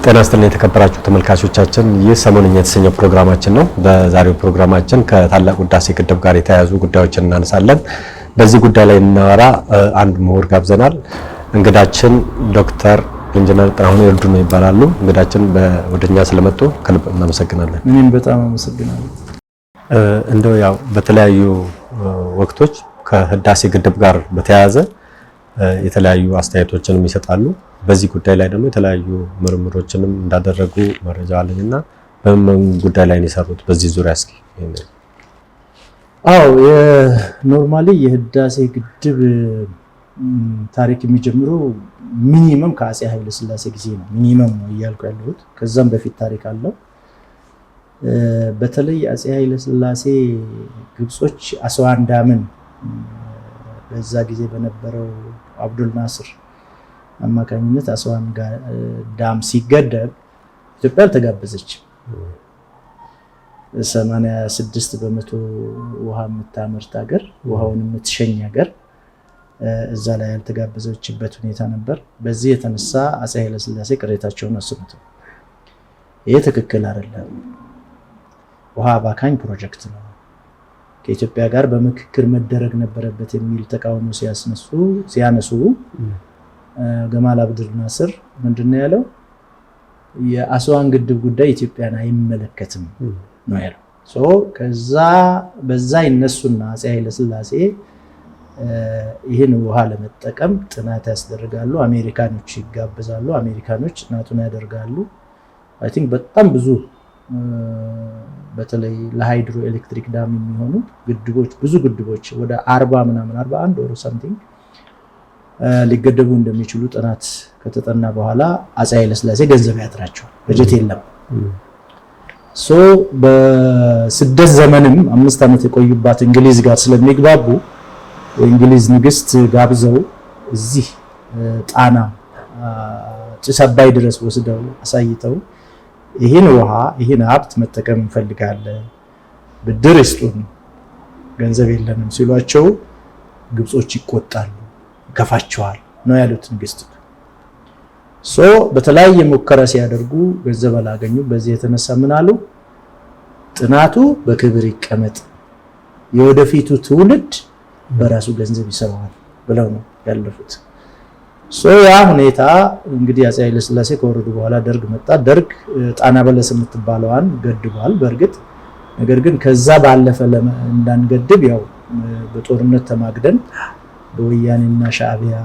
ጤና ይስጥልኝ የተከበራችሁ ተመልካቾቻችን፣ ይህ ሰሞንኛ የተሰኘው ፕሮግራማችን ነው። በዛሬው ፕሮግራማችን ከታላቁ ህዳሴ ግድብ ጋር የተያያዙ ጉዳዮችን እናነሳለን። በዚህ ጉዳይ ላይ እናወራ አንድ ምሁር ጋብዘናል። እንግዳችን ዶክተር ኢንጂነር ጥላሁን ይርዱን ይባላሉ። እንግዳችን ወደኛ ስለመጡ ከልብ እናመሰግናለን። እኔም በጣም አመሰግናለሁ። እንደው ያው በተለያዩ ወቅቶች ከህዳሴ ግድብ ጋር በተያያዘ የተለያዩ አስተያየቶችንም ይሰጣሉ። በዚህ ጉዳይ ላይ ደግሞ የተለያዩ ምርምሮችንም እንዳደረጉ መረጃ አለኝና በምን ጉዳይ ላይ ነው የሰሩት? በዚህ ዙሪያ እስኪ ኖርማሊ የህዳሴ ግድብ ታሪክ የሚጀምረው ሚኒመም ከአፄ ኃይለ ሥላሴ ጊዜ ነው። ሚኒመም ነው እያልኩ ያለሁት። ከዛም በፊት ታሪክ አለው። በተለይ አፄ ኃይለ ሥላሴ ግብጾች አስዋን ዳምን በዛ ጊዜ በነበረው አብዱል ናስር አማካኝነት አስዋን ዳም ሲገደብ ኢትዮጵያ አልተጋበዘችም። 86% ውሃ የምታመርት ሀገር፣ ውሃውን የምትሸኝ ሀገር እዛ ላይ ያልተጋበዘችበት ሁኔታ ነበር። በዚህ የተነሳ አፄ ኃይለ ሥላሴ ቅሬታቸውን አሰሙት። ይሄ ትክክል አይደለም፣ ውሃ አባካኝ ፕሮጀክት ነው፣ ከኢትዮጵያ ጋር በምክክር መደረግ ነበረበት የሚል ተቃውሞ ሲያነሱ ገማል አብዱል ናስር ምንድነው ያለው? የአስዋን ግድብ ጉዳይ ኢትዮጵያን አይመለከትም ነው ያለው። ከዛ በዛ ይነሱና አፄ ኃይለ ሥላሴ ይህን ውሃ ለመጠቀም ጥናት ያስደርጋሉ። አሜሪካኖች ይጋበዛሉ። አሜሪካኖች ጥናቱን ያደርጋሉ። አይ ቲንክ በጣም ብዙ በተለይ ለሃይድሮ ኤሌክትሪክ ዳም የሚሆኑ ግድቦች ብዙ ግድቦች ወደ 40 ምናምን 41 ኦር ሳምቲንግ ሊገደቡ እንደሚችሉ ጥናት ከተጠና በኋላ አፄ ኃይለ ሥላሴ ገንዘብ ያጥራቸዋል። በጀት የለም። በስደት ዘመንም 5 ዓመት የቆዩባት እንግሊዝ ጋር ስለሚግባቡ የእንግሊዝ ንግስት ጋብዘው እዚህ ጣና ጭስ አባይ ድረስ ወስደው አሳይተው ይህን ውሃ ይህን ሀብት መጠቀም እንፈልጋለን፣ ብድር ይስጡን፣ ገንዘብ የለንም ሲሏቸው ግብጾች ይቆጣሉ፣ ይከፋቸዋል ነው ያሉት ንግስት። በተለያየ ሙከራ ሲያደርጉ ገንዘብ አላገኙ። በዚህ የተነሳ ምን አሉ? ጥናቱ በክብር ይቀመጥ፣ የወደፊቱ ትውልድ በራሱ ገንዘብ ይሰራዋል ብለው ነው ያለፉት። ያ ሁኔታ እንግዲህ አፄ ኃይለ ሥላሴ ከወረዱ በኋላ ደርግ መጣ። ደርግ ጣና በለስ የምትባለዋን ገድቧል በእርግጥ። ነገር ግን ከዛ ባለፈ እንዳንገድብ ያው በጦርነት ተማግደን በወያኔና ሻዕቢያ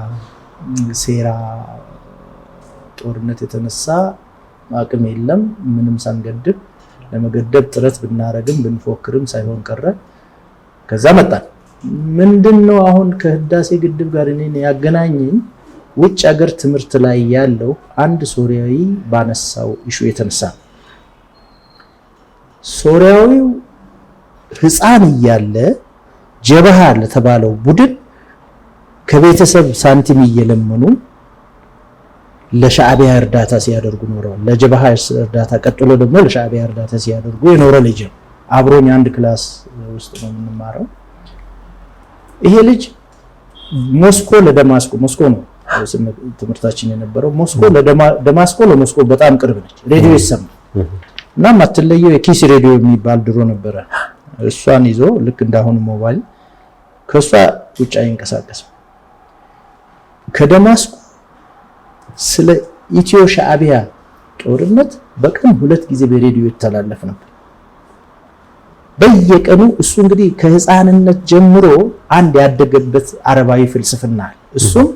ሴራ ጦርነት የተነሳ አቅም የለም፣ ምንም ሳንገድብ ለመገደብ ጥረት ብናረግም ብንፎክርም ሳይሆን ቀረ። ከዛ መጣን። ምንድነው አሁን ከህዳሴ ግድብ ጋር እኔን ያገናኘኝ? ውጭ ሀገር ትምህርት ላይ ያለው አንድ ሶሪያዊ ባነሳው ኢሹ የተነሳ ሶሪያዊው ህፃን እያለ ጀበሃ ለተባለው ቡድን ከቤተሰብ ሳንቲም እየለመኑ ለሻዕቢያ እርዳታ ሲያደርጉ ኖረዋል። ለጀበሃ እርዳታ ቀጥሎ ደግሞ ለሻዕቢያ እርዳታ ሲያደርጉ የኖረ ልጅ ነው። አብሮኝ አንድ ክላስ ውስጥ ነው የምንማረው። ይሄ ልጅ ሞስኮ ነው ትምህርታችን የነበረው። ደማስቆ ለሞስኮ በጣም ቅርብ ነች። ሬዲዮ ይሰማል እና ማትለየው የኪስ ሬዲዮ የሚባል ድሮ ነበረ። እሷን ይዞ ልክ እንዳሁኑ ሞባይል ከሷ ውጭ አይንቀሳቀስም። ከደማስቆ ስለ ኢትዮ ሻዕቢያ ጦርነት በቀን 2 ጊዜ በሬዲዮ ይተላለፍ ነበር በየቀኑ። እሱ እንግዲህ ከህፃንነት ጀምሮ አንድ ያደገበት አረባዊ ፍልስፍና አለ። እሱም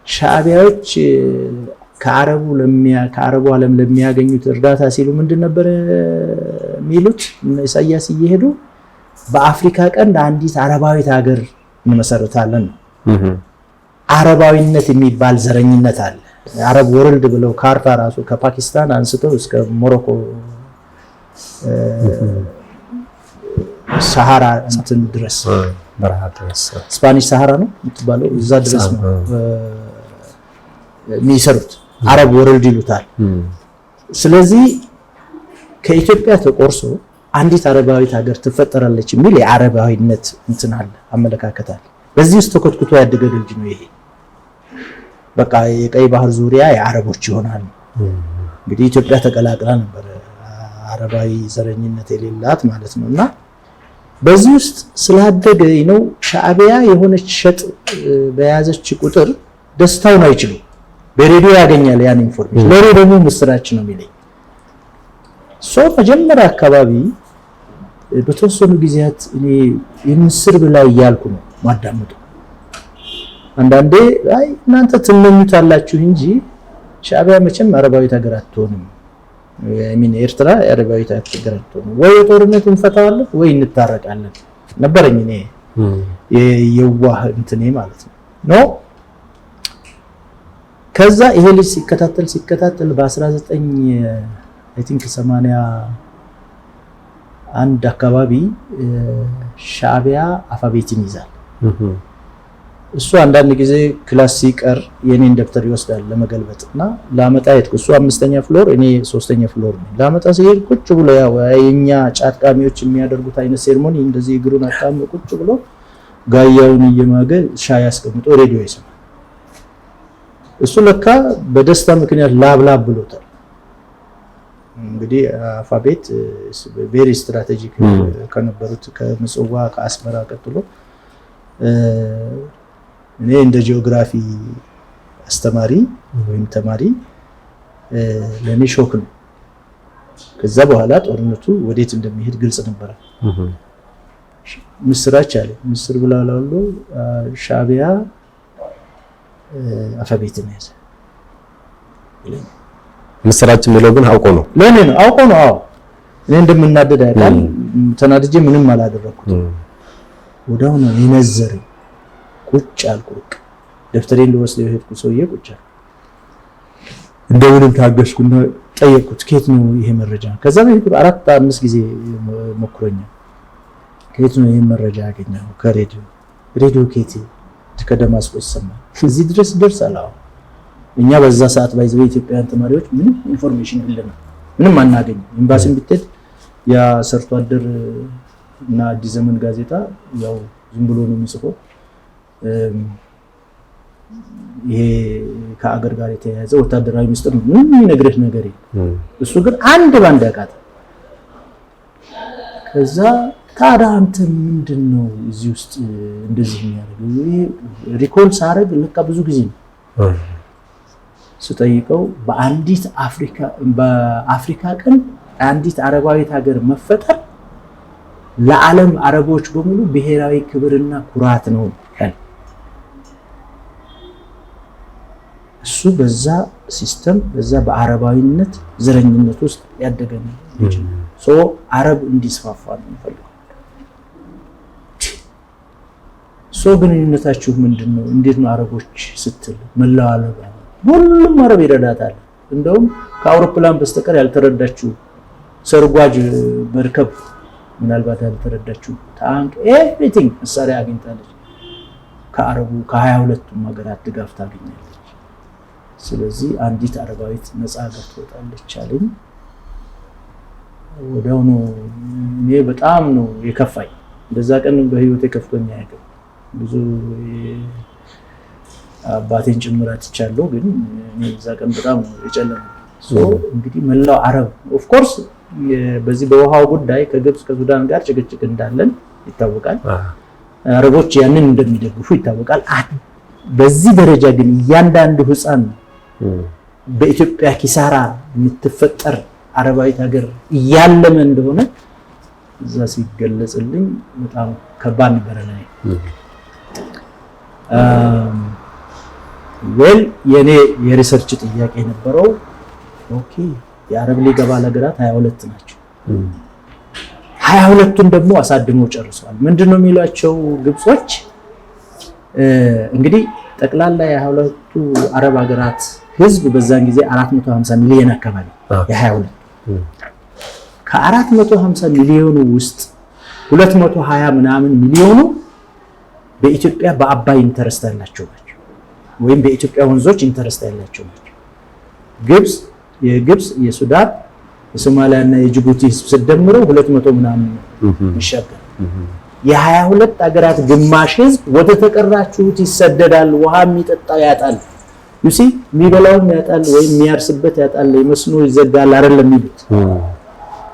ሻዕቢያዎች ከአረቡ ዓለም ለሚያገኙት እርዳታ ሲሉ ምንድን ነበር የሚሉት? ኢሳያስ እየሄዱ በአፍሪካ ቀንድ አንዲት አረባዊት ሀገር እንመሰርታለን ነው። አረባዊነት የሚባል ዘረኝነት አለ። አረብ ወርልድ ብለው ካርታ ራሱ ከፓኪስታን አንስተው እስከ ሞሮኮ ሰሃራ እንትን ድረስ ስፓኒሽ ሰሃራ ነው የምትባለው እዛ ድረስ ነው የሚሰሩት። አረብ ወርልድ ይሉታል። ስለዚህ ከኢትዮጵያ ተቆርሶ አንዲት አረባዊት ሀገር ትፈጠራለች የሚል የአረባዊነት እንትን አለ፣ አመለካከት አለ። በዚህ ውስጥ ተኮትኩቶ ያደገ ልጅ ነው ይሄ። በቃ የቀይ ባህር ዙሪያ የአረቦች ይሆናል እንግዲህ ኢትዮጵያ ተቀላቅላ ነበር አረባዊ ዘረኝነት የሌላት ማለት ነውና በዚህ ውስጥ ስላደገ ነው ሻዕቢያ የሆነች ሸጥ በያዘች ቁጥር ደስታውን አይችልም። በሬዲዮ ያገኛል ያን ኢንፎርሜሽን ለሬዲዮ ደግሞ ምስራች ነው የሚለኝ መጀመሪያ አካባቢ በተወሰኑ ጊዜያት እኔ የምስር ብላይ ያልኩ ነው ማዳመጡ አንዳንዴ አይ እናንተ ትመኙታላችሁ እንጂ ሻዕቢያ መቼም አረባዊት ሀገር አትሆንም ኤርትራ አረባዊት ሀገር አትሆንም ወይ ጦርነት እንፈታዋለን ወይ እንታረቃለን ነበርኝ እኔ የዋህ እንትኔ ማለት ነው ከዛ ይሄ ልጅ ሲከታተል በ19 አይ ቲንክ 81 አካባቢ ሻዕቢያ አፋቤትን ይዛል እሱ አንዳንድ ጊዜ ክላስ ሲቀር የኔን ደብተር ይወስዳል ለመገልበጥና ላመጣ የትኩ እሱ 5ኛ ፍሎር እኔ 3ኛ ፍሎር ነኝ ላመጣ ሲሄድ ቁጭ ብሎ ያው የኛ ጫትቃሚዎች የሚያደርጉት አይነት ሴርሞኒ እንደዚህ እግሩን አጣምሮ ቁጭ ብሎ ጋያውን እየማገ ሻይ አስቀምጦ ሬዲዮ ይሰማል እሱ ለካ በደስታ ምክንያት ላብላብ ብሎታል እንግዲህ አፋቤት ቬሪ ስትራቴጂክ ከነበሩት ከመጽዋ ከአስመራ ቀጥሎ እኔ እንደ ጂኦግራፊ አስተማሪ ወይም ተማሪ ለኔ ሾክ ነው ከዛ በኋላ ጦርነቱ ወዴት እንደሚሄድ ግልጽ ነበር ምስራች አለ ምስር ብላላሉ ሻዕቢያ አፋቤትን ያዘ ምስራች የሚለው ግን አውቆ ነው ለኔ ነው አውቆ ነው አዎ እኔ እንደምናደድ አይደል ተናድጄ ምንም አላደረኩት ወዳው ነው ይነዘረኝ ቁጭ አልኩክ ደፍተሬን ልወስደው የሄድኩ ሰውዬ ቁጭ አለ እንደውንም ታገስኩና ጠየቅኩት ከየት ነው ይሄ መረጃ ከዛ በፊት 4-5 ጊዜ ሞክሮኛል ከየት ነው ይሄ መረጃ ያገኘው ከሬዲዮ ከየት ከደማስቆ ይሰማል እዚህ ድረስ ደርሳል እኛ በዛ ሰዓት ባይዘው ኢትዮጵያውያን ተማሪዎች ምንም ኢንፎርሜሽን የለንም ምንም አናገኝ ኤምባሲን ብትሄድ ያ ሰርቶ አደር እና አዲስ ዘመን ጋዜጣ ያው ዝም ብሎ ነው የሚጽፈው ይሄ ከአገር ጋር የተያያዘ ወታደራዊ ሚስጥር ምንም ይነግርህ ነገር የለም እሱ ግን አንድ ባንድ ያቃተ ከዛ ታዲያ አንተ ምንድነው እዚህ ውስጥ እንደዚህ የሚያደርገው ሪኮል ሳረግ ለካ ብዙ ጊዜ ነው ስጠይቀው በአፍሪካ ቀን አንዲት አረባዊት ሀገር መፈጠር ለዓለም አረቦች በሙሉ ብሔራዊ ክብርና ኩራት ነው እሱ በዛ ሲስተም በዛ በአረባዊነት ዘረኝነት ውስጥ ያደገ ነው አረብ እንዲስፋፋ ነው የሚፈልገው ግንኙነታችሁ ምንድነው እንዴት ነው አረቦች ስትል መላዋለብ ሁሉም አረብ ይረዳታል እንደውም ከአውሮፕላን በስተቀር ያልተረዳችሁ ሰርጓጅ መርከብ ምናልባት ያልተረዳችሁ ታንክ ኤቭሪቲንግ መሳሪያ አግኝታለች ከአረቡ ከ22ቱም ሀገራት ድጋፍ ታገኛለች ስለዚህ አንዲት አረባዊት ነፃ ሀገር ትወጣለች አለኝ ወዲያው ነው እኔ በጣም ነው የከፋኝ እንደዛ ቀን በህይወቴ ከፍቶኝ አያውቅም ብዙ አባቴን ጭምራት ይቻለው ግን እኔ እዛ ቀን በጣም ነው የጨለመው እንግዲህ መላው አረብ ኦፍ ኮርስ በዚህ በውሃው ጉዳይ ከግብጽ ከሱዳን ጋር ጭቅጭቅ እንዳለን ይታወቃል አረቦች ያንን እንደሚደግፉ ይታወቃል በዚህ ደረጃ ግን እያንዳንዱ ህፃን በኢትዮጵያ ኪሳራ የምትፈጠር አረባዊት ሀገር እያለመ እንደሆነ እዛ ሲገለጽልኝ በጣም ከባድ ነበር ላይ የኔ የሪሰርች ጥያቄ ነበረው ኦኬ የአረብ ሊግ አባል ሀገራት 22 ናቸው 22ቱን ደግሞ አሳድሞ ጨርሰዋል ምንድነው የሚሏቸው ግብጾች እንግዲህ ጠቅላላ የ22ቱ አረብ ሀገራት ህዝብ በዛን ጊዜ 450 ሚሊዮን አካባቢ የ22 ከ450 ሚሊዮኑ ውስጥ 220 ምናምን ሚሊዮኑ በኢትዮጵያ በአባይ ኢንተረስት ያላቸው ናቸው ወይም በኢትዮጵያ ወንዞች ኢንተረስት ያላቸው ናቸው የግብጽ የሱዳን የሶማሊያና የጅቡቲ ህዝብ ሲደምረው 200 ምናምን ይሻገራል የ22 ሀገራት ግማሽ ህዝብ ወደ ተቀራችሁት ይሰደዳል ውሃ የሚጠጣ ያጣል ዩሲ የሚበላውም ያጣል ወይም የሚያርስበት ያጣል መስኖ ይዘጋል አይደለም የሚሉት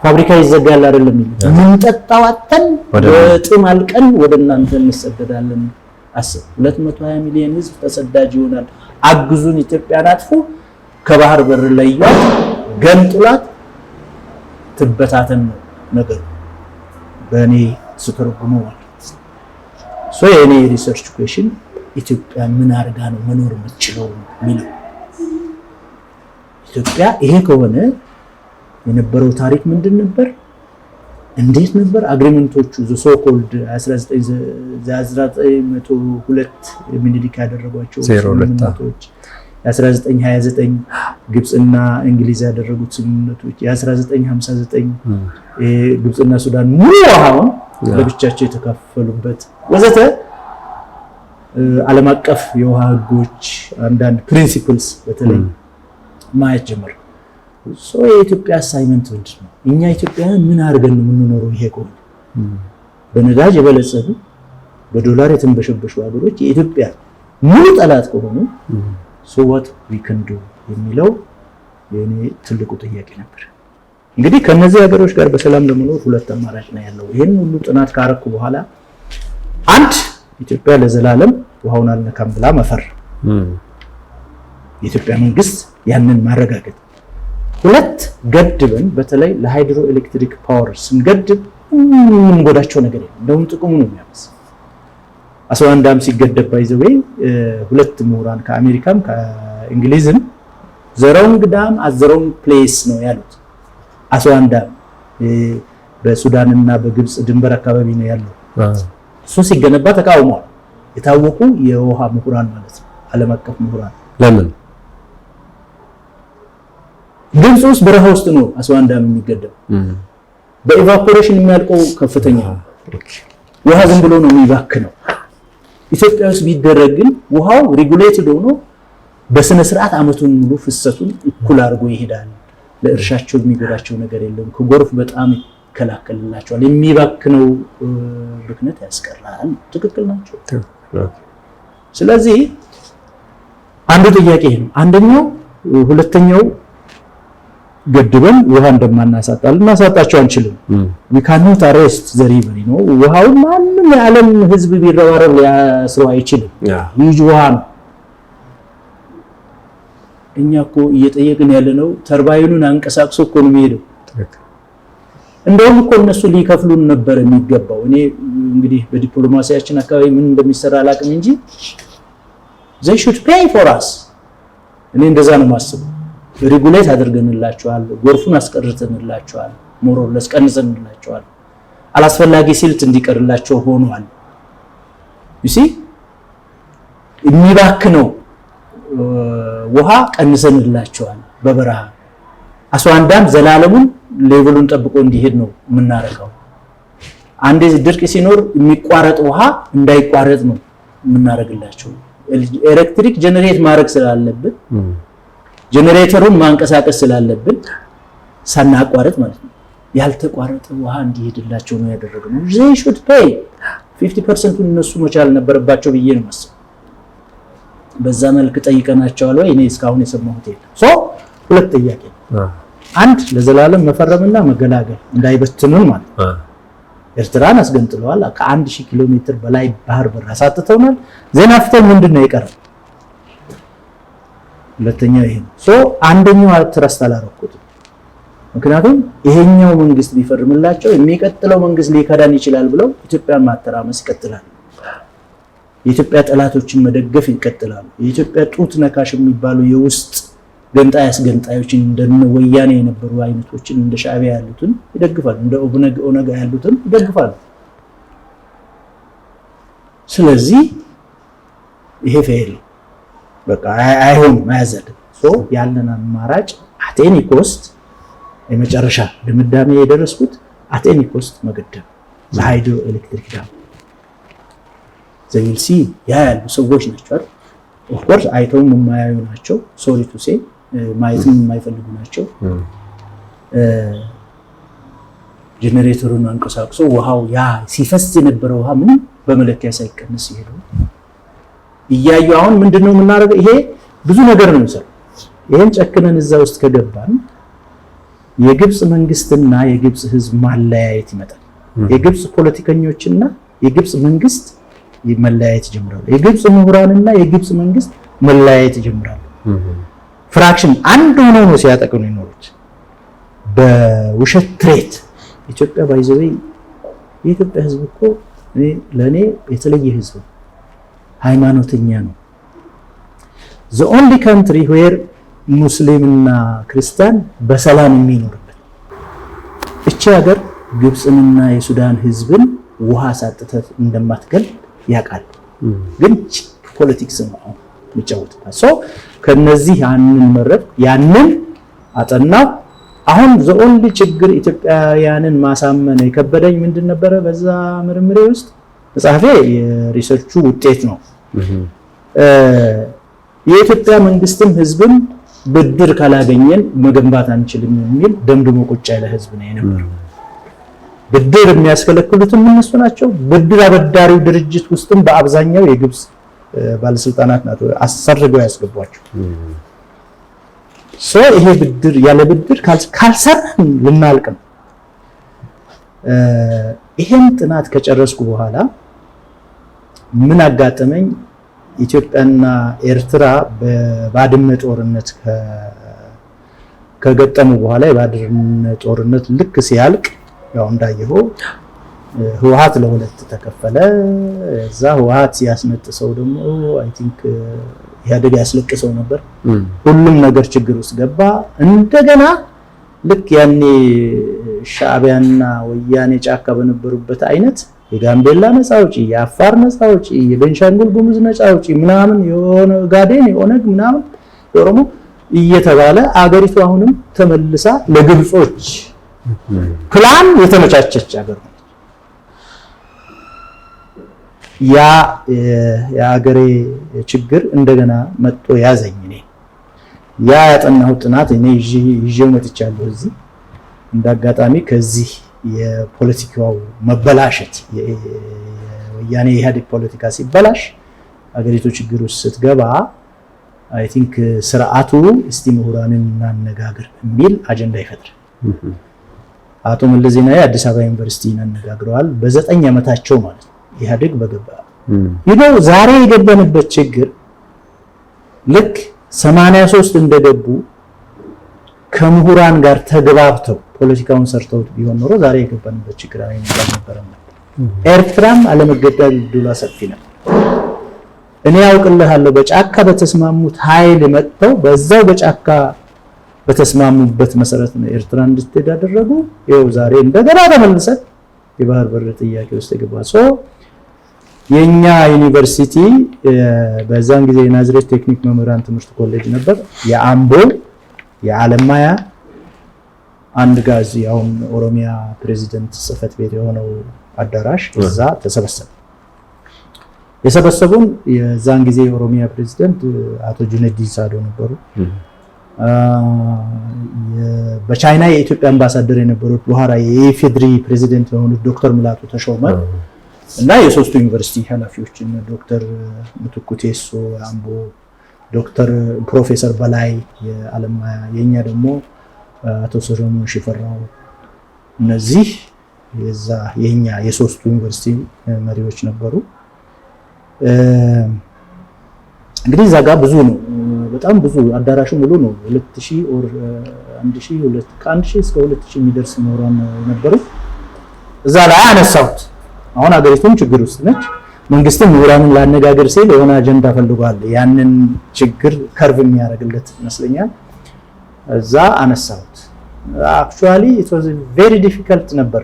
ፋብሪካ ይዘጋል አይደለም የሚሉት ምን ጠጣው አጥተን በጥም አልቀን ወደ እናንተ እንሰደዳለን አስብ 220 ሚሊዮን ህዝብ ተሰዳጅ ይሆናል አግዙን ኢትዮጵያን አጥፉ ከባህር በር ላይ ያት ገንጥላት ትበታተን ነገር በእኔ ስተርጉመው ሶ የኔ ሪሰርች ኩዌሽን ኢትዮጵያ ምን አርጋ ነው መኖር የምትችለው ሚለው ኢትዮጵያ ይሄ ከሆነ የነበረው ታሪክ ምንድን ነበር እንዴት ነበር አግሪመንቶቹ ዘ ሶ ኮልድ 1902 ሚኒሊክ ያደረጓቸው ስምምነቶች 1929 ግብጽና እንግሊዝ ያደረጉት ስምምነቶች የ1959 ግብጽና ሱዳን ሙሉ ውሃውን ለብቻቸው የተካፈሉበት ወዘተ ዓለም አቀፍ የውሃ ህጎች አንዳንድ ፕሪንሲፕልስ በተለይ ማየት ጀመረ ሶ የኢትዮጵያ አሳይመንት ምንድነው እኛ ኢትዮጵያውያን ምን አድርገን ነው የምንኖረው ይሄ ቆይ በነዳጅ የበለጸጉ በዶላር የተንበሸበሹ ሀገሮች የኢትዮጵያ ሙሉ ጠላት ከሆኑ so what we can do የሚለው የኔ ትልቁ ጥያቄ ነበር እንግዲህ ከነዚህ ሀገሮች ጋር በሰላም ለመኖር ሁለት አማራጭ ነው ያለው ይሄን ሁሉ ጥናት ካረኩ በኋላ አንድ ኢትዮጵያ ለዘላለም ውሃውን አልነካም ብላ መፈር የኢትዮጵያ መንግስት ያንን ማረጋገጥ ሁለት ገድበን በተለይ ለሃይድሮ ኤሌክትሪክ ፓወር ስንገድብ ምን ጎዳቸው ነገር የለም እንደውም ጥቅሙ ነው የሚያመስ አስዋን ዳም ሲገደብ ባይዘው ሁለት ምሁራን ከአሜሪካም ከእንግሊዝም ዘሮንግ ዳም አዘሮንግ ፕሌስ ነው ያሉት አስዋን ዳም በሱዳንና በግብጽ ድንበር አካባቢ ነው ያለው እሱ ሲገነባ ተቃውሟል የታወቁ የውሃ ምሁራን ማለት ነው ዓለም አቀፍ ምሁራን ለምን ግብጽ ውስጥ በረሃ ውስጥ ነው አስዋን ዳም የሚገደብ በኢቫፖሬሽን የሚያልቀው ከፍተኛ ውሃ ዝም ብሎ ነው የሚባክነው ኢትዮጵያ ውስጥ ቢደረግ ግን ውሃው ሬጉሌትድ ሆኖ በስነ ስርዓት አመቱን ሙሉ ፍሰቱን እኩል አድርጎ ይሄዳል ለእርሻቸው የሚጎዳቸው ነገር የለም ከጎርፍ በጣም ይከላከልላቸዋል የሚባክነው ብክነት ያስቀራል ትክክል ናቸው ስለዚህ አንዱ ጥያቄ ነው አንደኛው ሁለተኛው ገድበን ውሃ እንደማናሳጣልና ሳጣቸው አንችልም we cannot arrest the river ነው ውሃው ማንም የዓለም ህዝብ ቢረዋረብ ሊያስረው አይችልም ይጅ ውሃ ነው እኛ እኮ እየጠየቅን ያለነው ተርባይኑን አንቀሳቅሶ እኮ ነው የሚሄደው እንደውም እኮ እነሱ ሊከፍሉን ነበር የሚገባው እኔ እንግዲህ በዲፕሎማሲያችን አካባቢ ምን እንደሚሰራ አላቅም እንጂ they should pay for us እኔ እንደዛ ነው ማስበው ሬጉሌት አድርገንላቸዋል ጎርፉን አስቀርተንላቸዋል ሞሮለስ ቀንሰንላቸዋል አላስፈላጊ ሲልት እንዲቀርላቸው ሆኗል you see የሚባክነው ውሃ ቀንሰንላቸዋል በበረሃ አስዋን ዳም ዘላለሙን ሌቭሉን ጠብቆ እንዲሄድ ነው የምናረጋው አንዴ ድርቅ ሲኖር የሚቋረጥ ውሃ እንዳይቋረጥ ነው የምናረግላቸው ኤሌክትሪክ ጀነሬት ማድረግ ስላለብን ጀነሬተሩን ማንቀሳቀስ ስላለብን ሳናቋረጥ ማለት ነው ያልተቋረጠ ውሃ እንዲሄድላቸው ነው ያደረግነው they should pay 50% እነሱ መቻል ነበረባቸው ብዬ ነው ማሰብ በዛ መልክ ጠይቀናቸዋል ወይ እኔ እስካሁን የሰማሁት የለም ሶ ሁለት ጥያቄ አንድ ለዘላለም መፈረምና መገላገል እንዳይበትኑን ማለት ኤርትራን አስገንጥለዋል ከ1000 ኪሎ ሜትር በላይ ባህር በር አሳጥተውናል ዘናፍተው ምንድነው የቀረው ሁለተኛው ይሄ ሶ አንደኛው ትረስት አላረኩት ምክንያቱም ይሄኛው መንግስት ቢፈርምላቸው የሚቀጥለው መንግስት ሊከዳን ይችላል ብለው ኢትዮጵያን ማተራመስ ይቀጥላል የኢትዮጵያ ጠላቶችን መደገፍ ይቀጥላል የኢትዮጵያ ጡት ነካሽ የሚባሉ የውስጥ ገንጣይ አስገንጣዮችን እንደነ ወያኔ የነበሩ አይነቶችን እንደ ሻዕቢያ ያሉትን ይደግፋሉ እንደ ኦነግ ያሉትን ይደግፋሉ ስለዚህ ይሄ ፌል በቃ አይሆን ማያዘድ ሶ ያለን አማራጭ አቴኒ ኮስት የመጨረሻ ድምዳሜ የደረስኩት አቴኒ ኮስት መገደብ ለሃይድሮ ኤሌክትሪክ ዳም ዘይልሲ ያያሉ ሰዎች ናቸው ኦፍ ኮርስ አይተውም የማያዩ ናቸው ሶሪ ቱ ሴ ማየትም የማይፈልጉ ናቸው ጀነሬተሩን አንቀሳቅሶ ውሃው ያ ሲፈስ የነበረው ውሃ ምን በመለኪያ ሳይቀነስ ይሄዳል እያዩ አሁን ምንድነው የምናደርገው ይሄ ብዙ ነገር ነው የሚሰሩ። ይሄን ጨክነን እዛ ውስጥ ከገባን የግብጽ መንግስትና የግብጽ ህዝብ ማለያየት ይመጣል። የግብጽ ፖለቲከኞችና የግብጽ መንግስት መለያየት ይጀምራሉ። የግብጽ ምሁራንና የግብጽ መንግስት መለያየት ይጀምራሉ። ፍራክሽን አንድ ሆነው ነው ሲያጠቁ ነው የኖሩት በውሸት ትሬት። ኢትዮጵያ ባይዘው የኢትዮጵያ ህዝብ እኮ ለኔ የተለየ ህዝብ ነው፣ ሃይማኖተኛ ነው። the only country where ሙስሊምና ክርስቲያን በሰላም የሚኖርበት እቺ ሀገር ግብጽንና የሱዳን ህዝብን ውሃ ሳጥተት እንደማትገል ያውቃል። ግን ፖለቲክስ ነው የሚጫወትበት። ሶ ከነዚህ ያንን መረብ ያንን አጠናው። አሁን the only ችግር ኢትዮጵያውያንን ማሳመን የከበደኝ ምንድን ነበረ? በዛ ምርምሬ ውስጥ መጽሐፌ የሪሰርቹ ውጤት ነው። የኢትዮጵያ መንግስትም ህዝብም ብድር ካላገኘን መገንባት አንችልም የሚል ደምድሞ ቁጭ ያለ ህዝብ ነው የነበረው። ብድር የሚያስከለክሉትም እነሱ ናቸው። ብድር አበዳሪው ድርጅት ውስጥም በአብዛኛው የግብጽ ባለስልጣናት ናቸው አሰርገው ያስገቧቸው። ይሄ ብድር ያለ ብድር ካልሰራን ልናልቅ ነው። ይሄን ጥናት ከጨረስኩ በኋላ ምን አጋጠመኝ? ኢትዮጵያና ኤርትራ በባድመ ጦርነት ከገጠሙ በኋላ የባድመ ጦርነት ልክ ሲያልቅ ያው እንዳየኸው ህወሓት ለሁለት ተከፈለ። እዛ ህወሓት ያስነጥሰው ደግሞ አይ ቲንክ ኢህአዴግ ያስለቅሰው ነበር። ሁሉም ነገር ችግር ውስጥ ገባ። እንደገና ልክ ያኔ ሻዕቢያና ወያኔ ጫካ በነበሩበት አይነት የጋምቤላ ነፃ አውጪ፣ የአፋር ነፃ አውጪ፣ የቤንሻንጉል ጉሙዝ ነፃ አውጪ ምናምን የሆነ ጋዴን የኦነግ ምናምን የኦሮሞ እየተባለ አገሪቱ አሁንም ተመልሳ ለግብጾች ፕላን የተመቻቸች አገር ነው። ያ የአገሬ ችግር እንደገና መጥቶ ያዘኝ። እኔ ያ ያጠናሁት ጥናት እኔ ይዤው መጥቻለሁ እዚህ። እንዳጋጣሚ ከዚህ የፖለቲካው መበላሸት የወያኔ ኢህአዴግ ፖለቲካ ሲበላሽ አገሪቱ ችግር ውስጥ ስትገባ አይ ቲንክ ስርዓቱ እስቲ ምሁራንን እናነጋግር የሚል አጀንዳ ይፈጥራል። አቶ መለስ ዜናዊ አዲስ አበባ ዩኒቨርሲቲ አነጋግረዋል። በ9 ዓመታቸው ማለት ነው ኢህአዴግ በገባ ይሄው ዛሬ የገባንበት ችግር ልክ 83 እንደገቡ ከምሁራን ጋር ተግባብተው ፖለቲካውን ሰርተው ቢሆን ኖሮ ዛሬ የገባንበት ችግር አይነበረም። ኤርትራም አለመገደል ድሏ ሰፊ ነበር። እኔ ያውቅልሃለሁ በጫካ በተስማሙት ኃይል መጥተው በዛው በጫካ በተስማሙበት መሰረት ነው ኤርትራ እንድትሄድ ያደረጉ። ይኸው ዛሬ እንደገና ተመልሰን የባህር በር ጥያቄ ውስጥ ገባ። የኛ ዩኒቨርሲቲ በዛን ጊዜ የናዝሬት ቴክኒክ መምህራን ትምህርት ኮሌጅ ነበር። የአምቦ የአለማያ አንድ ጋዚ አሁን ኦሮሚያ ፕሬዚደንት ጽህፈት ቤት የሆነው አዳራሽ እዛ ተሰበሰበ። የሰበሰቡን የዛን ጊዜ የኦሮሚያ ፕሬዚደንት አቶ ጁነዲን ሳዶ ነበሩ። በቻይና የኢትዮጵያ አምባሳደር የነበሩት በኋላ የኢፌድሪ ፕሬዚደንት የሆኑት ዶክተር ሙላቱ ተሾመ እና የሶስቱ ዩኒቨርሲቲ ኃላፊዎች ዶክተር ምትኩ ቴሶ አምቦ፣ ዶክተር ፕሮፌሰር በላይ የአለማያ፣ የኛ ደግሞ አቶ ሰለሞን ሽፈራው፣ እነዚህ የኛ የሶስቱ ዩኒቨርሲቲ መሪዎች ነበሩ። እንግዲህ እዛ ጋር ብዙ ነው፣ በጣም ብዙ አዳራሹ ሙሉ ነው። 2000 ኦር 1000 ከ1000 እስከ 2000 የሚደርስ ምሁራን ነበሩ። እዛ ላይ አነሳሁት። አሁን አገሪቱም ችግር ውስጥ ነች። መንግስትም ምሁራንን ላነጋገር ሲል የሆነ አጀንዳ ፈልጓል። ያንን ችግር ከርቭ የሚያደርግለት ይመስለኛል። እዛ አነሳሁት። አክቹአሊ ኢት ዋዝ ቬሪ ዲፊካልት ነበር።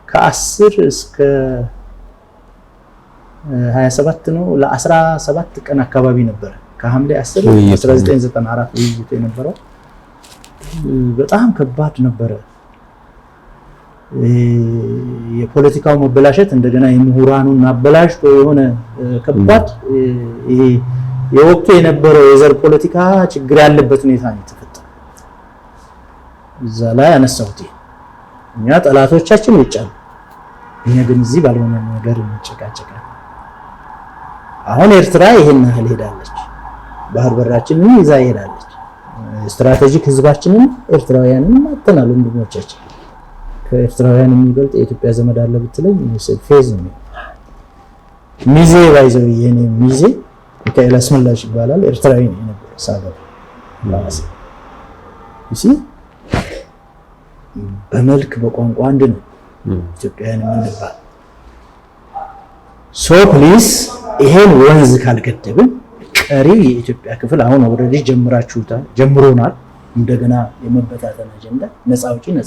ከ10 እስከ 27 ነው ለ17 ቀን አካባቢ ነበር። ከሐምሌ 10 1994 ውይይቱ የነበረው በጣም ከባድ ነበረ። የፖለቲካው መበላሸት እንደገና የምሁራኑን አበላሽቶ የሆነ ከባድ ይሄ የወቅቱ የነበረው የዘር ፖለቲካ ችግር ያለበት ሁኔታ ነው የተፈጠረው። እዛ ላይ አነሳሁት። እኛ ጠላቶቻችን ይጫሉ፣ እኛ ግን እዚህ ባልሆነ ነገር እንጨቃጨቃለን። አሁን ኤርትራ ይሄን ያህል ሄዳለች። ባህር በራችንን ይዛ ሄዳለች። ስትራቴጂክ ህዝባችንን ኤርትራውያንን አጥተናል። ወንድሞቻችን ከኤርትራውያን የሚበልጥ የኢትዮጵያ ዘመድ አለ ብትለኝ ፌዝ ነው። ሚዜ ባይዘው የኔ ሚዜ ሚካኤል አስመላሽ ይባላል። ኤርትራዊ ነው የነበረው ሳገር ላስ እሺ በመልክ በቋንቋ አንድ ነው ኢትዮጵያውያን የምንባል። ሶ ፕሊስ ይሄን ወንዝ ካልገደብን ቀሪ የኢትዮጵያ ክፍል አሁን ኦልሬዲ ጀምሮናል። እንደገና የመበታተን አጀንዳ ነፃ አውጪ ነው።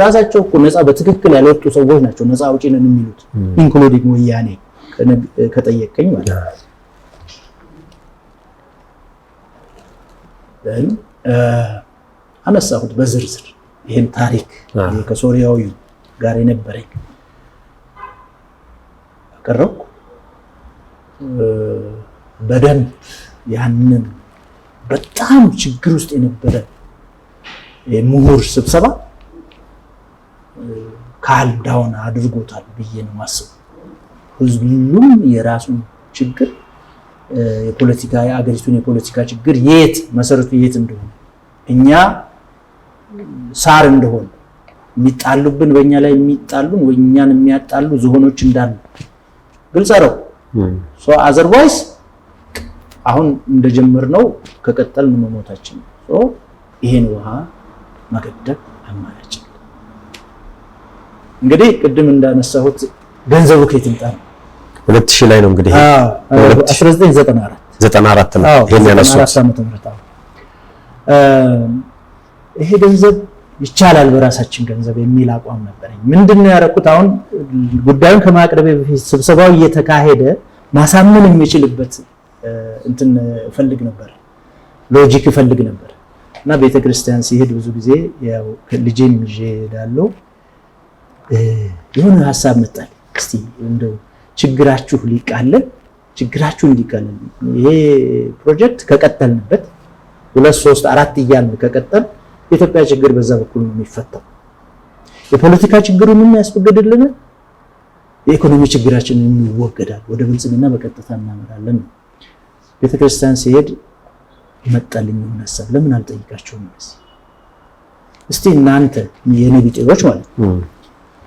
ራሳቸው እኮ ነፃ በትክክል ያልወጡ ሰዎች ናቸው ነፃ አውጪ ነን የሚሉት ኢንክሉዲንግ ወያኔ ከጠየቀኝ ማለት ነው። አነሳሁት በዝርዝር ይሄን ታሪክ ከሶሪያዊ ጋር የነበረኝ አቀረብኩ። በደንብ ያንን በጣም ችግር ውስጥ የነበረ የምሁር ስብሰባ ካል ዳውን አድርጎታል ብዬ ነው ማስበው። ሁሉም የራሱን ችግር የፖለቲካ የአገሪቱን የፖለቲካ ችግር መሰረቱ የት እንደሆነ እኛ ሳር እንደሆነ የሚጣሉብን በእኛ ላይ የሚጣሉን ወኛን የሚያጣሉ ዝሆኖች እንዳሉ ግልጽ ነው። ሶ አዘርዋይስ አሁን እንደጀመርነው ከቀጠልን መሞታችን ነው። ሶ ይሄን ውሃ ማገደብ አማራጭ እንግዲህ ቅድም እንዳነሳሁት ገንዘቡ ከየት ይምጣ ነው? 2000 ላይ ነው እንግዲህ 1994 ነው ይሄን ያነሳሁት። ይሄ ገንዘብ ይቻላል በራሳችን ገንዘብ የሚል አቋም ነበረኝ። ምንድነው ያደረኩት? አሁን ጉዳዩን ከማቅረቤ በፊት ስብሰባው እየተካሄደ ማሳመን የሚችልበት እንትን ፈልግ ነበር፣ ሎጂክ ፈልግ ነበር እና ቤተክርስቲያን ሲሄድ ብዙ ጊዜ ያው ልጄም ይዤ እሄዳለሁ። የሆነ ሐሳብ መጣል እስቲ እንደው ችግራችሁ እንዲቀለል ይሄ ፕሮጀክት ከቀጠልንበት 2 3 4 እያልን ከቀጠል የኢትዮጵያ ችግር በዛ በኩል ነው የሚፈታው። የፖለቲካ ችግሩን የሚያስወግድልን የኢኮኖሚ ችግራችንን ይወገዳል። ወደ ብልጽግና በቀጥታ እናመራለን። ቤተክርስቲያን ሲሄድ መጣልኝ የሆነ ሐሳብ ለምን አልጠይቃቸውም? እስቲ እናንተ የኔ ቢጤዎች ማለት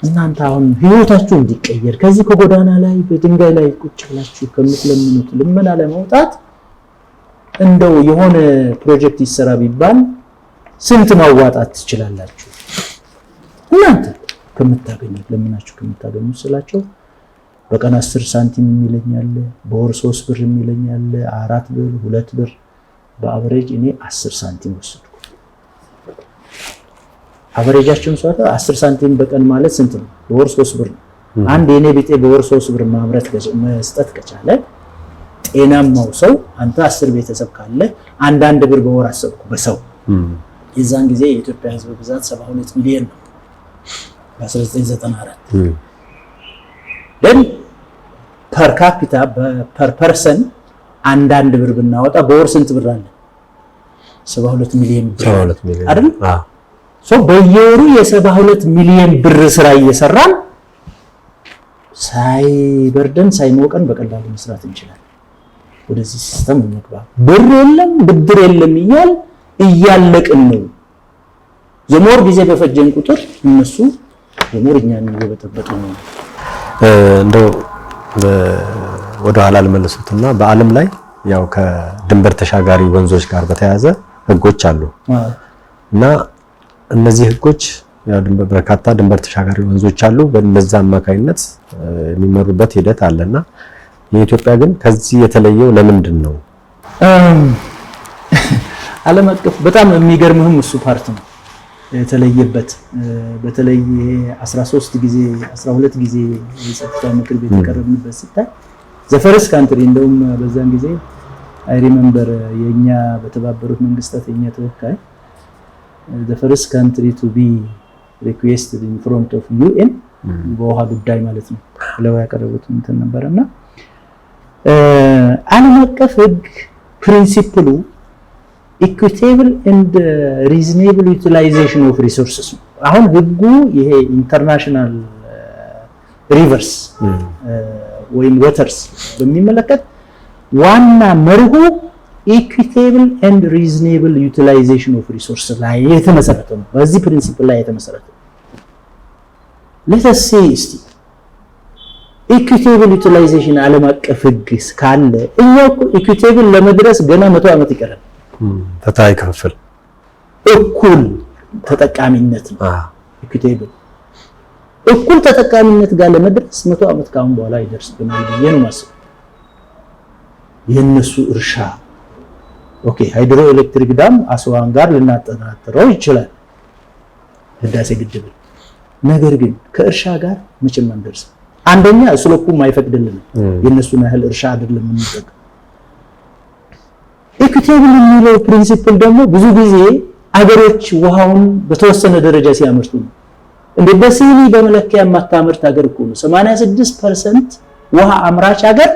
እናንተ አሁን ህይወታችሁ እንዲቀየር ከዚህ ከጎዳና ላይ በድንጋይ ላይ ቁጭ ብላችሁ ከምትለምኑት ልመና ለመውጣት እንደው የሆነ ፕሮጀክት ይሰራ ቢባል ስንት ማዋጣት ትችላላችሁ? እናንተ ከምታገኙት ለምናችሁ ከምታገኙት ስላቸው በቀን 10 ሳንቲም የሚለኛል፣ በወር 3 ብር የሚለኛል፣ 4 ብር 2 ብር በአቨሬጅ እኔ 10 ሳንቲም ወሰድኩ። አቨሬጃችን 10 ሳንቲም በቀን ማለት ስንት ነው? በወር 3 ብር ነው። አንድ የኔ ቢጤ በወር 3 ብር ማምረት መስጠት ከቻለ ጤናማው ሰው አንተ 10 ቤተሰብ ካለ አንድ ብር በወር አሰብኩ በሰው የዛን ጊዜ የኢትዮጵያ ህዝብ ብዛት 72 ሚሊዮን ነው በ1994 ደን ፐር ካፒታ ፐር ፐርሰን አንድ ብር ብናወጣ በወር ስንት ብር አለ? 72 ሚሊዮን አይደል? ሶ በየወሩ የ72 ሚሊዮን ብር ስራ እየሰራን ሳይበርደን ሳይሞቀን በቀላሉ መስራት እንችላለን። ወደዚህ ሲስተም እንግባ። ብር የለም ብድር የለም እያለቅን ነው። ዘሞር ጊዜ በፈጀን ቁጥር እነሱ ዘሞር እኛን እየበጠበጡ ነው። እንደው ወደ ኋላ ልመለሱትና በዓለም ላይ ያው ከድንበር ተሻጋሪ ወንዞች ጋር በተያያዘ ህጎች አሉ እና እነዚህ ህጎች ያው በርካታ ድንበር ተሻጋሪ ወንዞች አሉ። በእነዛ አማካይነት የሚመሩበት ሂደት አለና የኢትዮጵያ ግን ከዚህ የተለየው ለምንድን ነው? ዓለም አቀፍ በጣም የሚገርምህም እሱ ፓርት ነው የተለየበት። በተለይ 13 ጊዜ 12 ጊዜ የጸጥታው ምክር ቤት የቀረብንበት ሲታይ ዘፈርስ ካንትሪ እንደውም በዛን ጊዜ አይ ሪሜምበር የኛ በተባበሩት መንግስታት የኛ ተወካይ the first country to be requested in front of UN በውሃ ጉዳይ ማለት ነው ብለው ያቀረቡት እንትን ነበርና ዓለም አቀፍ ህግ ፕሪንሲፕሉ equitable and reasonable utilization of resources ነው። አሁን ህጉ ይሄ ኢንተርናሽናል ሪቨርስ ወይም ወተርስ በሚመለከት ዋና መርሁ ኢኩዊቴብል ኤንድ ሪዝኔብል ዩቲላይዜሽን ኦፍ ሪሶርስ ላይ የተመሰረተ ነው። በዚህ ፕሪንሲፕል ላይ የተመሰረተ ለተሴ እስቲ ኢኩዊቴብል ዩቲላይዜሽን ዓለም አቀፍ ህግስ ካለ እኛው ኢኩዊቴብል ለመድረስ ገና 100 ዓመት ይቀራል። ተታይ ክፍል እኩል ተጠቃሚነት ነው። ኢኩዊቴብል እኩል ተጠቃሚነት ጋር ለመድረስ 100 ዓመት ካሁን በኋላ ይደርስብናል ብዬ ነው የማስበው። የነሱ እርሻ ኦኬ ሃይድሮ ኤሌክትሪክ ዳም አስዋን ጋር ልናጠናጥረው ይችላል ህዳሴ ግድብ። ነገር ግን ከእርሻ ጋር መቼም አንደርስ። አንደኛ ስሎፑም አይፈቅድልንም። የነሱን ያህል እርሻ አይደለም የምንጠቀም። ኢኩዊቴብል የሚለው ፕሪንሲፕል ደግሞ ብዙ ጊዜ አገሮች ውሃውን በተወሰነ ደረጃ ሲያመርቱ ነው። እንደ በሲኒ በመለኪያ የማታመርት ሀገር እኮ ነው 86% ውሃ አምራች ሀገር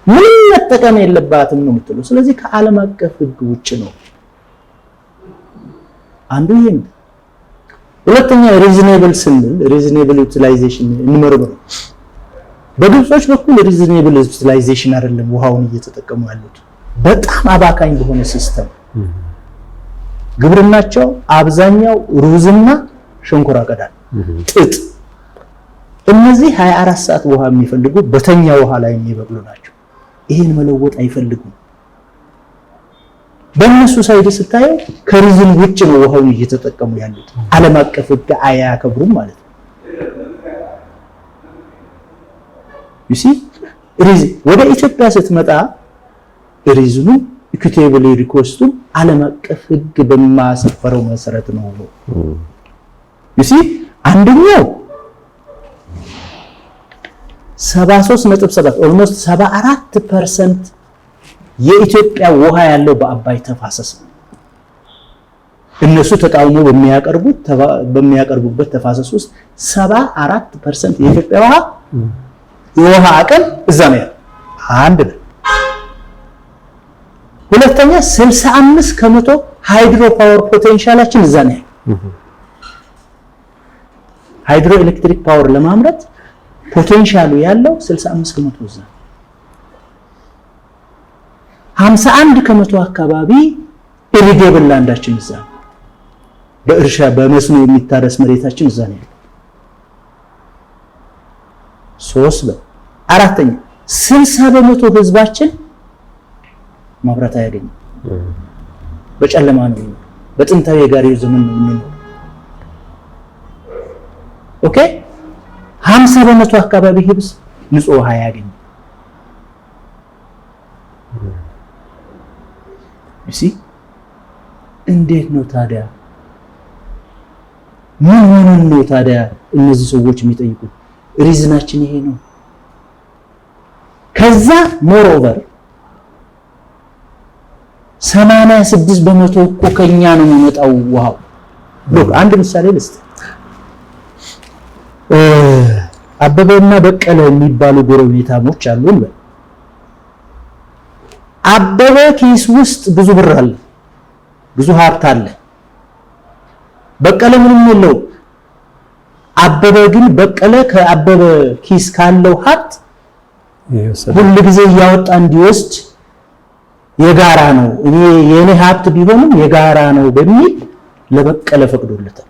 ምን መጠቀም የለባትም ነው የምትለው። ስለዚህ ከዓለም አቀፍ ህግ ውጭ ነው። አንዱ ይሄ ነው። ሁለተኛ ሪዝኔብል ስንል ሪዝኔብል ዩቲላይዜሽን እንመርምር። በግብጾች በኩል ሪዝኔብል ዩቲላይዜሽን አይደለም ውሃውን እየተጠቀሙ ያሉት በጣም አባካኝ በሆነ ሲስተም። ግብርናቸው አብዛኛው ሩዝና ሸንኮራ አገዳ ጥጥ፣ እነዚህ 24 ሰዓት ውሃ የሚፈልጉ በተኛ ውሃ ላይ የሚበቅሉ ናቸው። ይሄን መለወጥ አይፈልጉም። በእነሱ ሳይድ ስታየው ከሪዝን ውጭ ነው ውሃውን እየተጠቀሙ ያሉት። ዓለም አቀፍ ህግ አያከብሩም ማለት ነው። you see ሪዝን ወደ ኢትዮጵያ ስትመጣ ሪዝኑ ኢኩዊቴብል ሪኮስቱ ዓለም አቀፍ ህግ በማሰፈረው መሰረት ነው። you see አንደኛው 73.7 ኦልሞስት 74% የኢትዮጵያ ውሃ ያለው በአባይ ተፋሰስ ነው። እነሱ ተቃውሞ በሚያቀርቡበት ተፋሰስ ውስጥ 74% የኢትዮጵያ የውሃ አቅም እዛ ነው ያለው። አንድ ነው። ሁለተኛ 65% ሃይድሮ ፓወር ፖቴንሻላችን እዛ ነው ያለው። ሃይድሮ ኤሌክትሪክ ፓወር ለማምረት ፖቴንሻሉ ያለው 65% እዛ። 51% አካባቢ ኢሪጌብል ላንዳችን እዛ፣ በእርሻ በመስኖ የሚታረስ መሬታችን እዛ ነው ያለው። 3 አራተኛ 60% ህዝባችን ማብራት አያገኝም። በጨለማ ነው፣ በጥንታዊ የጋሪው ዘመን ነው የምንኖረው። ኦኬ 50% አካባቢ ህዝብ ንጹህ ውሃ አያገኝም። እሺ እንዴት ነው ታዲያ? ምን ሆነን ነው ታዲያ እነዚህ ሰዎች የሚጠይቁት? ሪዝናችን ይሄ ነው። ከዛ ሞር ኦቨር 86% እኮ ከኛ ነው የሚመጣው ውሃው። ሎክ አንድ ምሳሌ ልስጥ። አበበና በቀለ የሚባሉ ጎረቤታሞች አሉን። አበበ ኪስ ውስጥ ብዙ ብር አለ፣ ብዙ ሀብት አለ። በቀለ ምንም የለው። አበበ ግን በቀለ ከአበበ ኪስ ካለው ሀብት ሁሉ ጊዜ እያወጣ እንዲወስድ የጋራ ነው፣ እኔ የኔ ሀብት ቢሆንም የጋራ ነው በሚል ለበቀለ ፈቅዶለታል።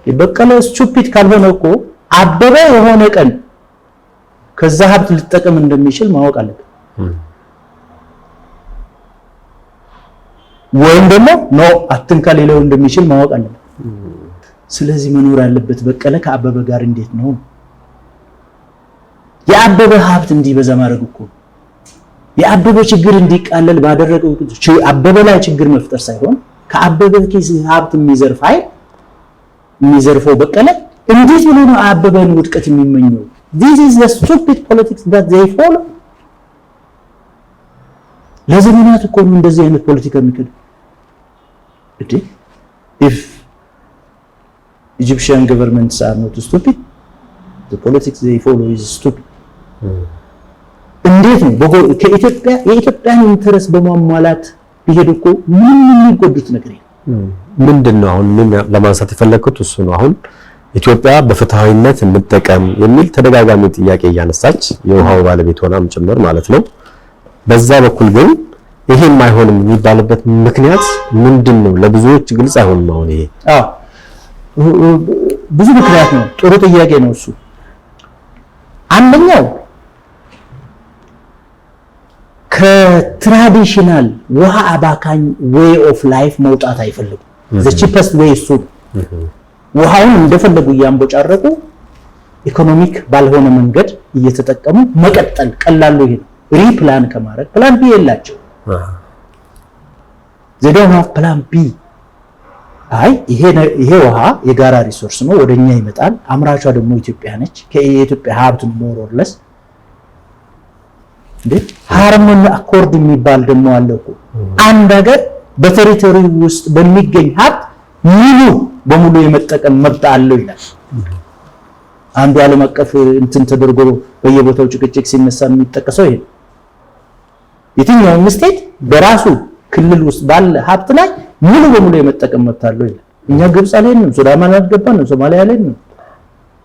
የበቀለ ስቱፒድ ካልሆነ እኮ አበበ የሆነ ቀን ከዛ ሀብት ሊጠቀም እንደሚችል ማወቅ አለበት። ወይም ደግሞ ኖ አትንካ ሊለው እንደሚችል ማወቅ አለበት። ስለዚህ መኖር ያለበት በቀለ ከአበበ ጋር እንዴት ነው የአበበ ሀብት እንዲበዛ ማድረግ እኮ የአበበ ችግር እንዲቃለል ባደረገው አበበ ላይ ችግር መፍጠር ሳይሆን ከአበበ ኪስ ሀብት የሚዘርፈው በቀለ እንዴት ብሎ ነው አበበን ውድቀት የሚመኘው? this is the stupid politics that they follow። ለዘመናት እኮ ነው እንደዚህ አይነት ፖለቲካ የሚከድ if Egyptian governments are not stupid, the politics they follow is stupid። እንዴት ነው የኢትዮጵያን ኢንተረስት በማሟላት ቢሄዱ እኮ ምን የሚጎዱት ነገር የለም። ምንድነው አሁን ምን ለማንሳት የፈለኩት እሱ ነው። አሁን ኢትዮጵያ በፍትሃዊነት እንጠቀም የሚል ተደጋጋሚ ጥያቄ እያነሳች የውሃው ባለቤት ሆናም ጭምር ማለት ነው በዛ በኩል ግን ይሄም አይሆንም የሚባልበት ምክንያት ምንድነው? ለብዙዎች ግልጽ አይሆንም። አሁን ይሄ ብዙ ምክንያት ነው። ጥሩ ጥያቄ ነው እሱ። አንደኛው ከትራዲሽናል ውሃ አባካኝ ዌይ ኦፍ ላይፍ መውጣት አይፈልጉም። ዘ ቺፐስት ዌይ እሱ ውሃውን እንደፈለጉ እያንቦጫረቁ ኢኮኖሚክ ባልሆነ መንገድ እየተጠቀሙ መቀጠል ቀላሉ ይሄ ነው። ሪፕላን ከማድረግ ፕላን ቢ የላቸው። they don't have plan B። አይ ይሄ ውሃ የጋራ ሪሶርስ ነው፣ ወደኛ ይመጣል። አምራቿ ደግሞ ኢትዮጵያ ነች። ከኢትዮጵያ ሀብት ሞር ኦር ለስ ሃርመኒ አኮርድ የሚባል ደግሞ አለ እኮ። አንድ ሀገር በቴሪቶሪ ውስጥ በሚገኝ ሀብት ሙሉ በሙሉ የመጠቀም መብት አለው ይላል። አንዱ ዓለም አቀፍ እንትን ተደርጎ በየቦታው ጭቅጭቅ ሲነሳ የሚጠቀሰው ይሄ የትኛውም ስቴት በራሱ ክልል ውስጥ ባለ ሀብት ላይ ሙሉ በሙሉ የመጠቀም መብት አለው ይላል። እኛ ግብጽ አለንም፣ ሱዳን አልገባንም፣ ሶማሊያ አለንም።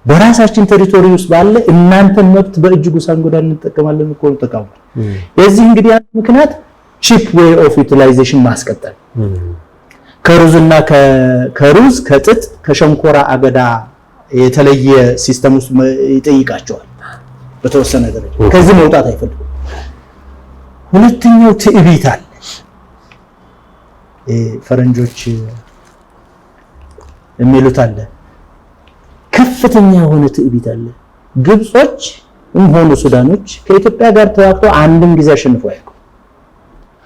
በራሳችን ቴሪቶሪ ውስጥ ባለ እናንተን መብት በእጅጉ ሳንጎዳ እንጠቀማለን እኮ ተቃውሞ። የዚህ እንግዲህ አንዱ ምክንያት ቺፕ ዌይ ኦፍ ዩቲላይዜሽን ማስቀጠል ከሩዝና ከሩዝ ከጥጥ ከሸንኮራ አገዳ የተለየ ሲስተም ውስጥ ይጠይቃቸዋል በተወሰነ ደረጃ። ከዚህ መውጣት አይፈልጉም። ሁለተኛው ትዕቢት አለ። ፈረንጆች የሚሉት አለ፣ ከፍተኛ የሆነ ትዕቢት አለ። ግብጾች ሆኑ ሱዳኖች ከኢትዮጵያ ጋር ተዋግተው አንድም ጊዜ አሸንፈው አያውቁም።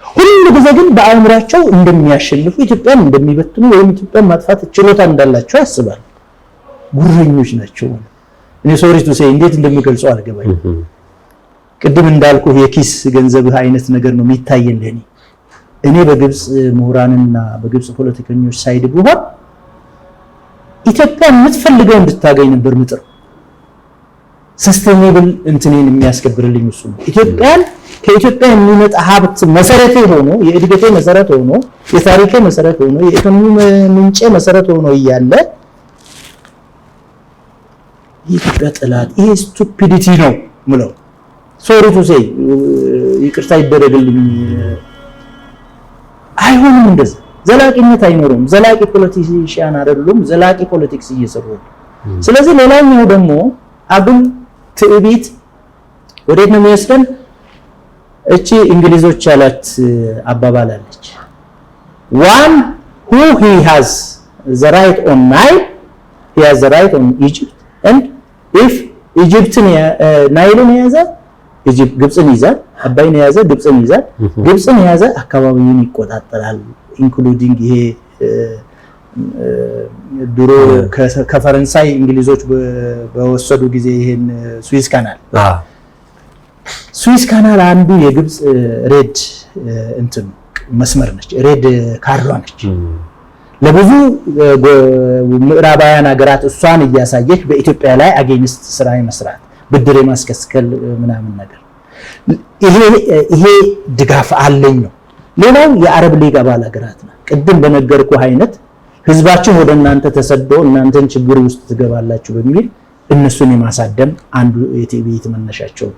ሁሉ ጊዜ ግን በአእምሯቸው እንደሚያሸንፉ ኢትዮጵያን እንደሚበትኑ ወይም ኢትዮጵያን ማጥፋት ችሎታ እንዳላቸው ያስባሉ። ጉረኞች ናቸው። እኔ ሶሪ ቱ ሴይ እንዴት እንደሚገልጸው አልገባኝም። ቅድም እንዳልኩ የኪስ ገንዘብህ አይነት ነገር ነው የሚታየን ለኔ። እኔ በግብጽ ምሁራንና በግብጽ ፖለቲከኞች ሳይድ ብሆን ኢትዮጵያ የምትፈልገው እንድታገኝ ነበር ምጥር። ሰስቴኔብል እንትኔን የሚያስከብርልኝ እሱ ነው። ኢትዮጵያን ከኢትዮጵያ የሚመጣ ሀብት መሰረቴ ሆኖ የእድገቴ መሰረት ሆኖ የታሪኬ መሰረት ሆኖ የኢኮኖሚ ምንጭ መሰረት ሆኖ እያለ የኢትዮጵያ ጠላት ይሄ ስቱፒዲቲ ነው ምለው። ሶሪ ቱ ሴይ ይቅርታ ይደረግልኝ። አይሆንም፣ እንደዛ ዘላቂነት አይኖርም። ዘላቂ ፖለቲሽያን አይደሉም፣ ዘላቂ ፖለቲክስ እየሰሩ ነው። ስለዚህ ሌላኛው ደግሞ አጉል ትዕቢት ወዴት ነው የሚወስደን? እቺ እንግሊዞች ያላት አባባል አለች። one who he has the right on Nile, he has the right on Egypt, and if ኢጅፕትን ናይልን የያዘ ግብፅን ይዛል፣ አባይን የያዘ ግብፅን ይዛል፣ ግብፅን የያዘ አካባቢውን ይቆጣጠራል። ኢንክሉዲንግ ይሄ ድሮ ከፈረንሳይ እንግሊዞች በወሰዱ ጊዜ ይሄን ስዊዝ ካናል አንዱ የግብፅ ሬድ እንትን መስመር ነች፣ ሬድ ካርዷ ነች። ለብዙ ምዕራባውያን ሀገራት እሷን እያሳየች በኢትዮጵያ ላይ አጌንስት ስራ መስራት፣ ብድር የማስከስከል ምናምን ነገር ይሄ ድጋፍ አለኝ ነው። ሌላው የአረብ ሊግ አባል ሀገራት ነው። ቅድም በነገርኩ አይነት ህዝባችን ወደ እናንተ ተሰዶ እናንተን ችግር ውስጥ ትገባላችሁ በሚል እነሱን የማሳደም አንዱ የትዕቢት መነሻቸው።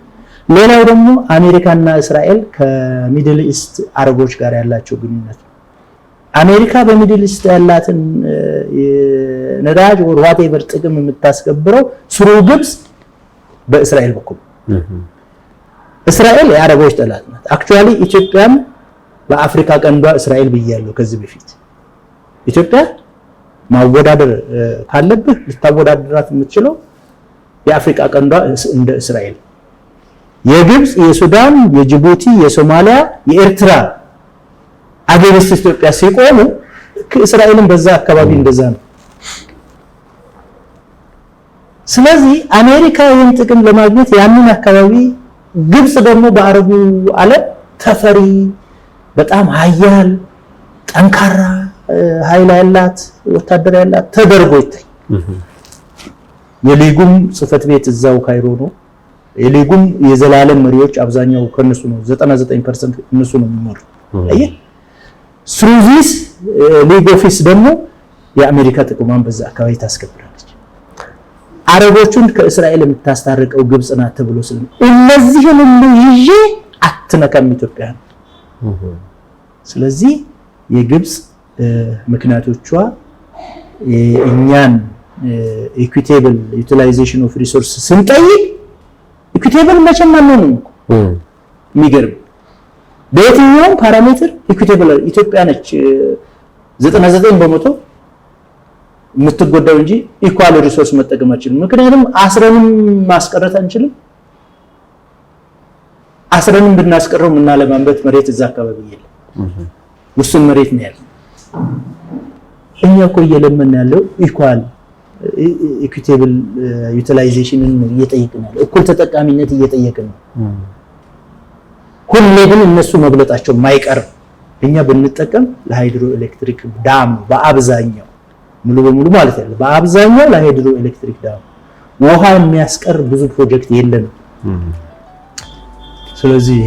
ሌላው ደግሞ አሜሪካና እስራኤል ከሚድል ኢስት አረቦች ጋር ያላቸው ግንኙነት። አሜሪካ በሚድል ኢስት ያላትን ነዳጅ ወር ዋቴቨር ጥቅም የምታስከብረው ስሩ ግብጽ በእስራኤል በኩል። እስራኤል የአረቦች ጠላት ናት። አክቹአሊ ኢትዮጵያም በአፍሪካ ቀንዷ እስራኤል ብያለሁ ከዚህ በፊት። ኢትዮጵያ ማወዳደር ካለብህ ልታወዳደራት የምትችለው የአፍሪካ ቀንዷ እንደ እስራኤል፣ የግብጽ፣ የሱዳን፣ የጅቡቲ፣ የሶማሊያ፣ የኤርትራ አገሮች ኢትዮጵያ ሲቆሙ እስራኤልን በዛ አካባቢ እንደዛ ነው። ስለዚህ አሜሪካ ይህን ጥቅም ለማግኘት ያንን አካባቢ፣ ግብጽ ደግሞ በአረቡ ዓለም ተፈሪ በጣም ሀያል ጠንካራ ኃይል ያላት ወታደር ያላት ተደርጎ ይታይ። የሊጉም ጽህፈት ቤት እዛው ካይሮ ነው። የሊጉም የዘላለም መሪዎች አብዛኛው ከነሱ ነው፣ 99% እነሱ ነው የሚመሩ። አየህ ስሩዚስ ሊግ ኦፊስ ደግሞ የአሜሪካ ጥቅሟን በዛ አካባቢ ታስከብራለች። አረቦቹን ከእስራኤል የምታስታርቀው ግብጽ ናት ተብሎ ስለዚህ እነዚህን ሁሉ ይዤ አትነካም ኢትዮጵያ። ስለዚህ የግብፅ ምክንያቶቿ እኛን ኢኩዊቴብል ዩቲላይዜሽን ኦፍ ሪሶርስ ስንጠይቅ ኢኩዊቴብል መቼም አንሆንም እኮ የሚገርም በየትኛውም ፓራሜትር ኢኩዊቴብል ኢትዮጵያ ነች 99% የምትጎዳው እንጂ ኢኳል ሪሶርስ መጠቀም አንችልም። ምክንያቱም አስረንም ማስቀረት አንችልም። አስረንም ብናስቀረው ምናለማንበት መሬት እዛ አካባቢ የለም። ውስን መሬት ነው ያለው። እኛ እኮ እየለመን ያለው ኢኳል ኢኩዊቴብል ዩቲላይዜሽንን እየጠየቅን ነው። እኩል ተጠቃሚነት እየጠየቅን ነው። ሁሌ ግን እነሱ መብለጣቸው ማይቀር እኛ ብንጠቀም ለሃይድሮ ኤሌክትሪክ ዳም በአብዛኛው ሙሉ በሙሉ ማለት ያለው በአብዛኛው ለሃይድሮ ኤሌክትሪክ ዳም ውሃ የሚያስቀር ብዙ ፕሮጀክት የለንም። ስለዚህ